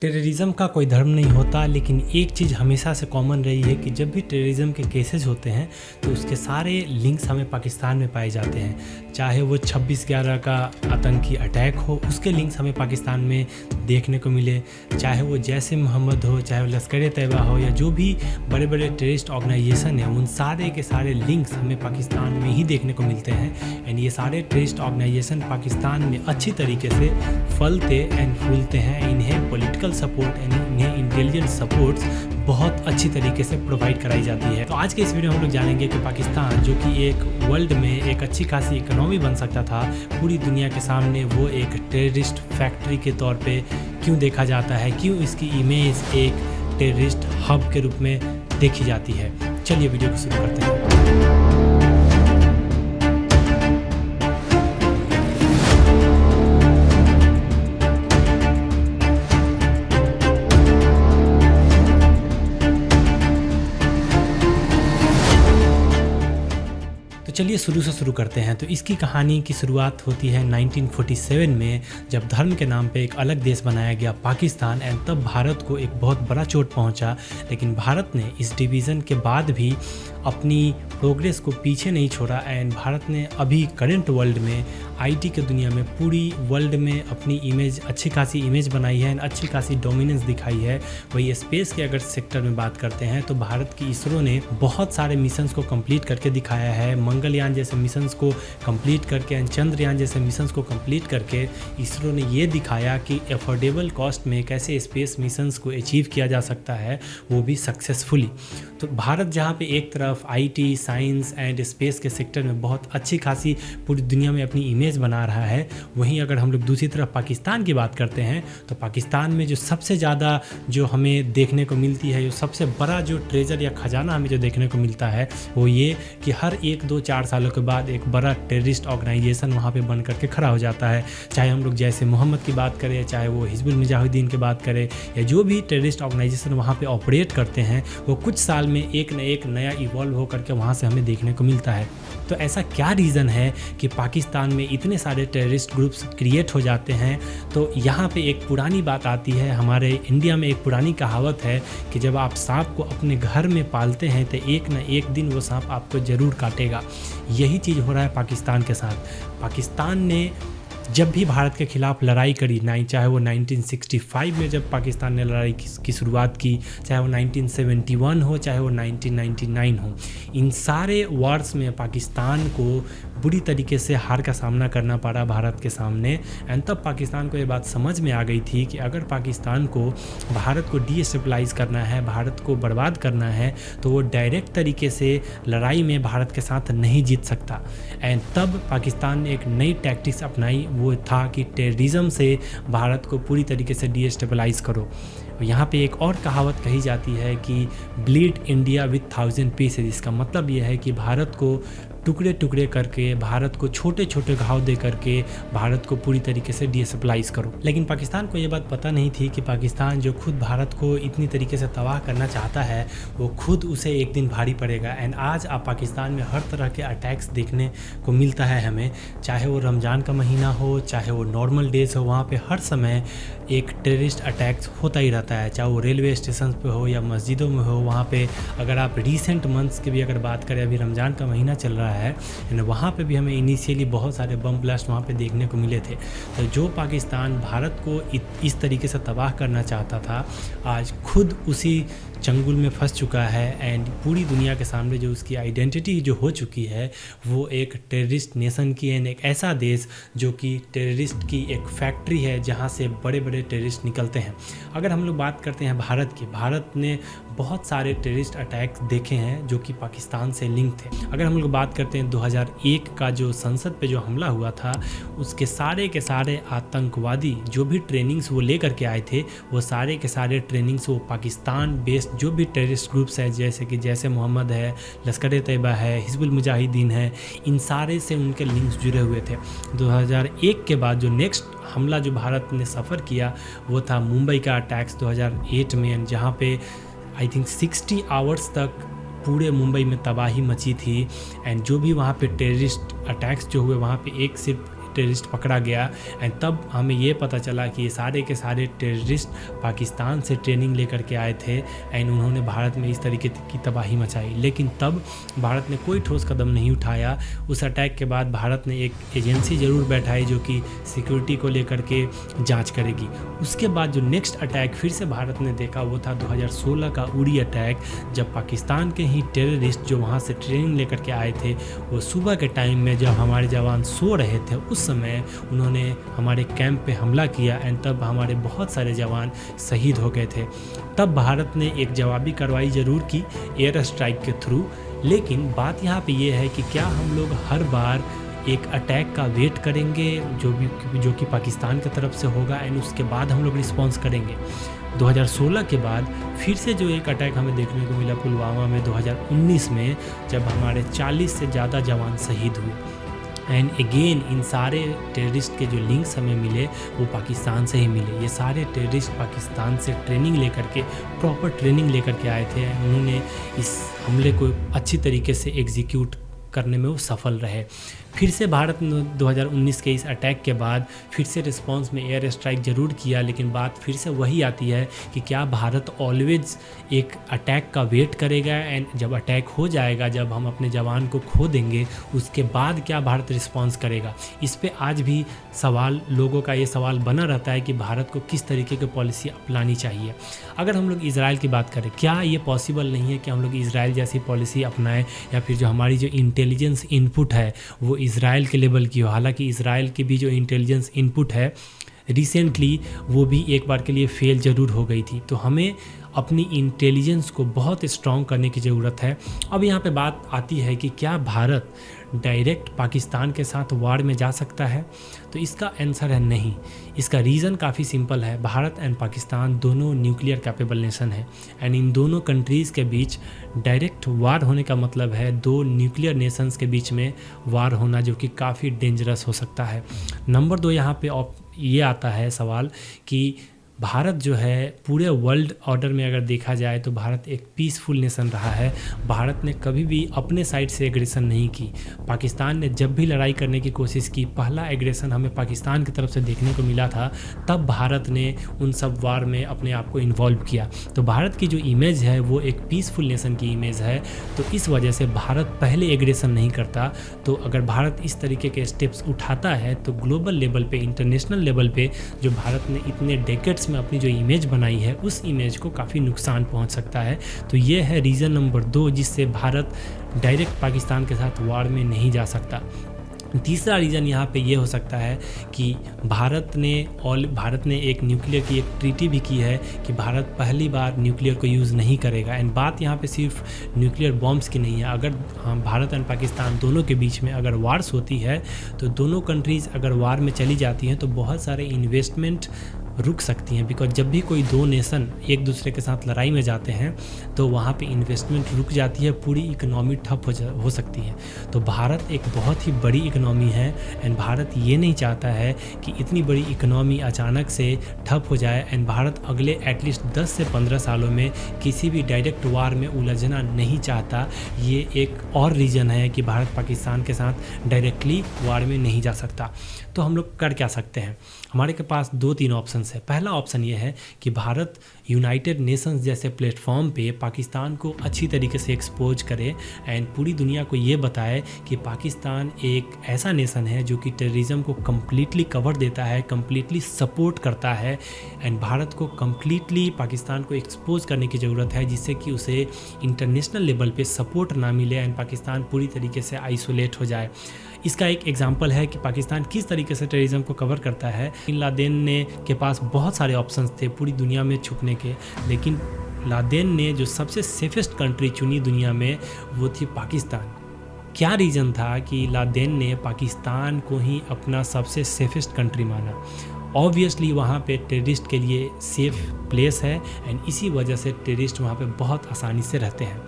Terrorism का कोई धर्म नहीं होता, लेकिन एक चीज़ हमेशा से कॉमन रही है कि जब भी टेररिज्म के केसेस होते हैं तो उसके सारे लिंक्स हमें पाकिस्तान में पाए जाते हैं। चाहे वो 26/11 का आतंकी अटैक हो, उसके लिंक्स हमें पाकिस्तान में देखने को मिले, चाहे वो जैश ए मोहम्मद हो, चाहे वो लश्कर ए तैयबा हो, या जो भी बड़े बड़े टेररिस्ट ऑर्गेनाइजेशन हैं, उन सारे के सारे लिंक्स हमें पाकिस्तान में ही देखने को मिलते हैं। एंड ये सारे टेररिस्ट ऑर्गेनाइजेशन पाकिस्तान में अच्छी तरीके से फलते एंड फूलते हैं। इन्हें पॉलिटिकल सपोर्ट एंड इन्हें इंटेलिजेंस सपोर्ट्स बहुत अच्छी तरीके से प्रोवाइड कराई जाती है। तो आज के इस वीडियो में हम लोग जानेंगे कि पाकिस्तान, जो कि एक वर्ल्ड में एक अच्छी खासी इकोनॉमी बन सकता था, पूरी दुनिया के सामने वो एक टेररिस्ट फैक्ट्री के तौर पे क्यों देखा जाता है, क्यों इसकी इमेज एक टेररिस्ट हब के रूप में देखी जाती है। चलिए वीडियो को शुरू करते हैं। तो चलिए शुरू से शुरू करते हैं। तो इसकी कहानी की शुरुआत होती है 1947 में, जब धर्म के नाम पे एक अलग देश बनाया गया पाकिस्तान। एंड तब भारत को एक बहुत बड़ा चोट पहुंचा, लेकिन भारत ने इस डिवीज़न के बाद भी अपनी प्रोग्रेस को पीछे नहीं छोड़ा। एंड भारत ने अभी करंट वर्ल्ड में, आईटी के दुनिया में, पूरी वर्ल्ड में अपनी इमेज, अच्छी खासी इमेज बनाई है, अच्छी खासी डोमिनेंस दिखाई है। वही स्पेस के अगर सेक्टर में बात करते हैं तो भारत की इसरो ने बहुत सारे मिशंस को कंप्लीट करके दिखाया है। मंगलयान जैसे मिशंस को कंप्लीट करके एंड चंद्रयान जैसे मिशंस को कंप्लीट करके इसरो ने ये दिखाया कि अफोर्डेबल कॉस्ट में कैसे स्पेस मिशंस को अचीव किया जा सकता है, वो भी सक्सेसफुली। तो भारत जहाँ पे एक तरफ आईटी, साइंस एंड स्पेस के सेक्टर में बहुत अच्छी खासी पूरी दुनिया में अपनी इमेज बना रहा है, वहीं अगर हम लोग दूसरी तरफ पाकिस्तान की बात करते हैं तो पाकिस्तान में जो सबसे ज़्यादा जो हमें देखने को मिलती है, जो सबसे बड़ा जो ट्रेजर या खजाना हमें जो देखने को मिलता है, वो ये कि हर 1-2-4 सालों के बाद एक बड़ा टेररिस्ट ऑर्गेनाइजेशन वहाँ पे बन करके खड़ा हो जाता है। चाहे हम लोग जैश ए मोहम्मद की बात करें, चाहे वो हिजबुल मुजाहिदीन की बात करें, या जो भी टेररिस्ट ऑर्गेनाइजेशन वहाँ पे ऑपरेट करते हैं, वो कुछ साल में एक न एक नया इवॉल्व हो करके वहाँ से हमें देखने को मिलता है। तो ऐसा क्या रीज़न है कि पाकिस्तान में इतने सारे टेररिस्ट ग्रुप्स क्रिएट हो जाते हैं? तो यहाँ पे एक पुरानी बात आती है, हमारे इंडिया में एक पुरानी कहावत है कि जब आप सांप को अपने घर में पालते हैं तो एक न एक दिन वो सांप आपको ज़रूर काटेगा। यही चीज़ हो रहा है पाकिस्तान के साथ। पाकिस्तान ने जब भी भारत के खिलाफ लड़ाई करी, चाहे वो 1965 में जब पाकिस्तान ने लड़ाई की शुरुआत की, चाहे वो 1971 हो, चाहे वो 1999 हो, इन सारे वॉर्स में पाकिस्तान को बुरी तरीके से हार का सामना करना पड़ा भारत के सामने। एंड तब पाकिस्तान को ये बात समझ में आ गई थी कि अगर पाकिस्तान को भारत को डीस्टेबलाइज करना है, भारत को बर्बाद करना है, तो वो डायरेक्ट तरीके से लड़ाई में भारत के साथ नहीं जीत सकता। एंड तब पाकिस्तान ने एक नई टैक्टिक्स अपनाई, वो था कि टेररिज्म से भारत को पूरी तरीके से डीस्टेबलाइज करो। यहाँ पे एक और कहावत कही जाती है कि ब्लीड इंडिया विथ 1000 पीसेज। इसका मतलब ये है कि भारत को टुकड़े टुकड़े करके, भारत को छोटे छोटे घाव दे करके भारत को पूरी तरीके से डीस्टेबलाइज करो। लेकिन पाकिस्तान को ये बात पता नहीं थी कि पाकिस्तान जो खुद भारत को इतनी तरीके से तबाह करना चाहता है, वो खुद उसे एक दिन भारी पड़ेगा। एंड आज आप पाकिस्तान में हर तरह के अटैक्स देखने को मिलता है हमें, चाहे वो रमज़ान का महीना हो, चाहे वो नॉर्मल डेज हो, वहाँ पे हर समय एक टेररिस्ट अटैक्स होता ही रहता है। चाहे वो रेलवे स्टेशन पे हो या मस्जिदों में हो, वहाँ पे अगर आप रिसेंट मंथ्स की भी अगर बात करें, अभी रमज़ान का महीना चल रहा है, वहाँ पे भी हमें इनिशियली बहुत सारे बम ब्लास्ट वहाँ पे देखने को मिले थे। तो जो पाकिस्तान भारत को इस तरीके से तबाह करना चाहता था, आज खुद उसी चंगुल में फंस चुका है। एंड पूरी दुनिया के सामने जो उसकी आइडेंटिटी जो हो चुकी है, वो एक टेररिस्ट नेशन की है, एक ऐसा देश जो कि टेररिस्ट की एक फैक्ट्री है, जहाँ से बड़े बड़े टेररिस्ट निकलते हैं। अगर हम लोग बात करते हैं भारत की, भारत ने बहुत सारे टेररिस्ट अटैक्स देखे हैं जो कि पाकिस्तान से लिंक थे। अगर हम लोग बात करते हैं 2001 का जो संसद पे जो हमला हुआ था, उसके सारे के सारे आतंकवादी जो भी ट्रेनिंग्स वो लेकर के आए थे, वो सारे के सारे ट्रेनिंग्स वो पाकिस्तान बेस्ड जो भी टेररिस्ट ग्रुप्स हैं, जैसे कि जैश ए मोहम्मद है, लश्कर ए तैयबा है, हिजबुल मुजाहिदीन है, इन सारे से उनके लिंक्स जुड़े हुए थे। 2001 के बाद जो नेक्स्ट हमला जो भारत ने सफ़र किया, वो था मुंबई का अटैक्स 2008 में, जहाँ पे आई थिंक 60 आवर्स तक पूरे मुंबई में तबाही मची थी। एंड जो भी वहाँ पे टेररिस्ट अटैक्स जो हुए, वहाँ पे एक सिर्फ टेररिस्ट पकड़ा गया एंड तब हमें ये पता चला कि ये सारे के सारे टेररिस्ट पाकिस्तान से ट्रेनिंग लेकर के आए थे एंड उन्होंने भारत में इस तरीके की तबाही मचाई। लेकिन तब भारत ने कोई ठोस कदम नहीं उठाया। उस अटैक के बाद भारत ने एक एजेंसी ज़रूर बैठाई जो कि सिक्योरिटी को लेकर के जांच करेगी। उसके बाद जो नेक्स्ट अटैक फिर से भारत ने देखा वो था 2016 का उड़ी अटैक, जब पाकिस्तान के ही टेररिस्ट जो वहाँ से ट्रेनिंग लेकर के आए थे वो सुबह के टाइम में जब हमारे जवान सो रहे थे उस समय उन्होंने हमारे कैंप पे हमला किया एंड तब हमारे बहुत सारे जवान शहीद हो गए थे। तब भारत ने एक जवाबी कार्रवाई ज़रूर की एयर स्ट्राइक के थ्रू। लेकिन बात यहाँ पे ये है कि क्या हम लोग हर बार एक अटैक का वेट करेंगे जो कि पाकिस्तान की तरफ से होगा एंड उसके बाद हम लोग रिस्पॉन्स करेंगे। 2016 के बाद फिर से जो एक अटैक हमें देखने को मिला पुलवामा में 2019 में, जब हमारे 40 से ज़्यादा जवान शहीद हुए एंड अगेन इन सारे टेररिस्ट के जो लिंक्स हमें मिले वो पाकिस्तान से ही मिले। ये सारे टेररिस्ट पाकिस्तान से ट्रेनिंग लेकर के प्रॉपर ट्रेनिंग लेकर के आए थे। उन्होंने इस हमले को अच्छी तरीके से एग्जीक्यूट करने में वो सफल रहे। फिर से भारत ने 2019 के इस अटैक के बाद फिर से रिस्पांस में एयर स्ट्राइक ज़रूर किया, लेकिन बात फिर से वही आती है कि क्या भारत ऑलवेज एक अटैक का वेट करेगा एंड जब अटैक हो जाएगा, जब हम अपने जवान को खो देंगे उसके बाद क्या भारत रिस्पांस करेगा। इस पे आज भी सवाल, लोगों का ये सवाल बना रहता है कि भारत को किस तरीके की पॉलिसी अपनानी चाहिए। अगर हम लोग इजराइल की बात करें, क्या ये पॉसिबल नहीं है कि हम लोग इजराइल जैसी पॉलिसी अपनाएं, या फिर जो हमारी जो इंटेलिजेंस इनपुट है वो इजराइल के लेवल की हो। हालांकि इजराइल की भी जो इंटेलिजेंस इनपुट है रिसेंटली वो भी एक बार के लिए फेल ज़रूर हो गई थी। तो हमें अपनी इंटेलिजेंस को बहुत स्ट्रॉन्ग करने की ज़रूरत है। अब यहाँ पे बात आती है कि क्या भारत डायरेक्ट पाकिस्तान के साथ वार में जा सकता है, तो इसका आंसर है नहीं। इसका रीज़न काफ़ी सिंपल है। भारत एंड पाकिस्तान दोनों न्यूक्लियर कैपेबल नेशन है एंड इन दोनों कंट्रीज़ के बीच डायरेक्ट वार होने का मतलब है दो न्यूक्लियर नेशंस के बीच में वार होना, जो कि काफ़ी डेंजरस हो सकता है। नंबर 2 यहाँ पे ये आता है सवाल कि भारत जो है पूरे वर्ल्ड ऑर्डर में अगर देखा जाए तो भारत एक पीसफुल नेशन रहा है। भारत ने कभी भी अपने साइड से एग्रेशन नहीं की। पाकिस्तान ने जब भी लड़ाई करने की कोशिश की, पहला एग्रेशन हमें पाकिस्तान की तरफ से देखने को मिला था, तब भारत ने उन सब वार में अपने आप को इन्वॉल्व किया। तो भारत की जो इमेज है वो एक पीसफुल नेशन की इमेज है। तो इस वजह से भारत पहले एग्रेशन नहीं करता। तो अगर भारत इस तरीके के स्टेप्स उठाता है तो ग्लोबल लेवल पे, इंटरनेशनल लेवल पे जो भारत ने इतने डेकेड्स में अपनी जो इमेज बनाई है उस इमेज को काफ़ी नुकसान पहुंच सकता है। तो ये है रीज़न नंबर 2 जिससे भारत डायरेक्ट पाकिस्तान के साथ वार में नहीं जा सकता। तीसरा रीज़न यहाँ पे ये हो सकता है कि भारत ने एक न्यूक्लियर की एक ट्रीटी भी की है कि भारत पहली बार न्यूक्लियर को यूज़ नहीं करेगा। एंड बात यहाँ पे सिर्फ न्यूक्लियर बॉम्ब्स की नहीं है। अगर भारत एंड पाकिस्तान दोनों के बीच में अगर वार्स होती है तो दोनों कंट्रीज़ अगर वार में चली जाती हैं तो बहुत सारे इन्वेस्टमेंट रुक सकती हैं। बिकॉज जब भी कोई दो नेशन एक दूसरे के साथ लड़ाई में जाते हैं तो वहाँ पे इन्वेस्टमेंट रुक जाती है, पूरी इकोनॉमी ठप हो सकती है। तो भारत एक बहुत ही बड़ी इकोनॉमी है एंड भारत ये नहीं चाहता है कि इतनी बड़ी इकोनॉमी अचानक से ठप हो जाए। एंड भारत अगले एटलीस्ट 10 से 15 सालों में किसी भी डायरेक्ट वार में उलझना नहीं चाहता। ये एक और रीज़न है कि भारत पाकिस्तान के साथ डायरेक्टली वार में नहीं जा सकता। तो हम लोग कर क्या सकते हैं? हमारे के पास 2-3 ऑप्शंस है। पहला ऑप्शन ये है कि भारत यूनाइटेड नेशंस जैसे प्लेटफॉर्म पे पाकिस्तान को अच्छी तरीके से एक्सपोज करे एंड पूरी दुनिया को ये बताए कि पाकिस्तान एक ऐसा नेशन है जो कि टेररिज्म को कम्प्लीटली कवर देता है, कम्प्लीटली सपोर्ट करता है। एंड भारत को कम्प्लीटली पाकिस्तान को एक्सपोज करने की ज़रूरत है जिससे कि उसे इंटरनेशनल लेवल पे सपोर्ट ना मिले एंड पाकिस्तान पूरी तरीके से आइसोलेट हो जाए। इसका एक एग्जांपल है कि पाकिस्तान किस तरीके से टेररिज्म को कवर करता है। बिन लादेन ने के पास बहुत सारे ऑप्शंस थे पूरी दुनिया में छुपने के, लेकिन लादेन ने जो सबसे सेफेस्ट कंट्री चुनी दुनिया में वो थी पाकिस्तान। क्या रीज़न था कि लादेन ने पाकिस्तान को ही अपना सबसे सेफेस्ट कंट्री माना? ऑब्वियसली वहाँ पे टेररिस्ट के लिए सेफ़ प्लेस है एंड इसी वजह से टेररिस्ट वहाँ पे बहुत आसानी से रहते हैं।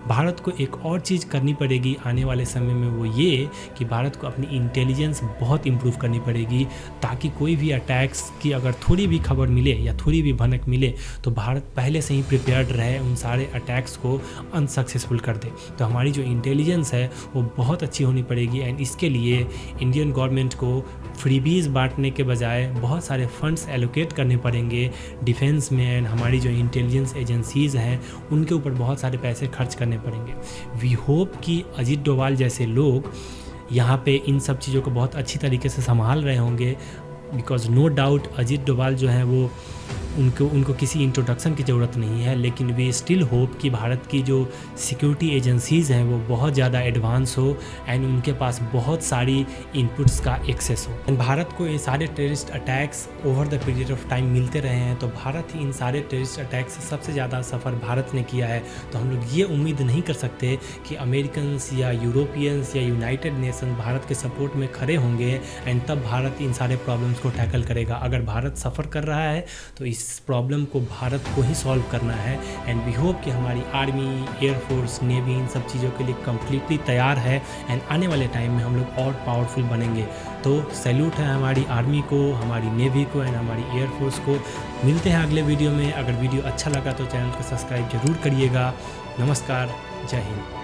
भारत को एक और चीज़ करनी पड़ेगी आने वाले समय में, वो ये कि भारत को अपनी इंटेलिजेंस बहुत इम्प्रूव करनी पड़ेगी, ताकि कोई भी अटैक्स की अगर थोड़ी भी खबर मिले या थोड़ी भी भनक मिले तो भारत पहले से ही प्रिपेयर्ड रहे, उन सारे अटैक्स को अनसक्सेसफुल कर दे। तो हमारी जो इंटेलिजेंस है वो बहुत अच्छी होनी पड़ेगी। एंड इसके लिए इंडियन गवर्नमेंट को फ्रीबीज बांटने के बजाय बहुत सारे फंड्स एलोकेट करने पड़ेंगे डिफेंस में, एंड हमारी जो इंटेलिजेंस एजेंसीज़ हैं उनके ऊपर बहुत सारे पैसे खर्च करने पड़ेंगे। वी होप कि अजीत डोभाल जैसे लोग यहाँ पे इन सब चीज़ों को बहुत अच्छी तरीके से संभाल रहे होंगे, because no doubt Ajit Doval जो हैं वो उनको किसी इंट्रोडक्शन की ज़रूरत नहीं है, लेकिन वी स्टिल होप कि भारत की जो सिक्योरिटी एजेंसीज़ हैं वो बहुत ज़्यादा एडवांस हो एंड उनके पास बहुत सारी इनपुट्स का एक्सेस हो। एंड भारत को ये सारे terrorist attacks over the period of time मिलते रहे हैं, तो भारत ही इन सारे टेररिस्ट अटैक्स से सबसे ज़्यादा सफ़र भारत ने किया है। तो हम लोग ये उम्मीद नहीं कर सकते कि अमेरिकन्स या यूरोपियंस या यूनाइटेड नेशन भारत के सपोर्ट में खड़े होंगे एंड तब भारत इन सारे प्रॉब्लम्स को टैकल करेगा। अगर भारत सफ़र कर रहा है तो इस प्रॉब्लम को भारत को ही सॉल्व करना है। एंड वी होप कि हमारी आर्मी, एयरफोर्स, नेवी इन सब चीज़ों के लिए कम्प्लीटली तैयार है एंड आने वाले टाइम में हम लोग और पावरफुल बनेंगे। तो सैल्यूट है हमारी आर्मी को, हमारी नेवी को एंड हमारी एयरफोर्स को। मिलते हैं अगले वीडियो में। अगर वीडियो अच्छा लगा तो चैनल को सब्सक्राइब जरूर करिएगा। नमस्कार, जय हिंद।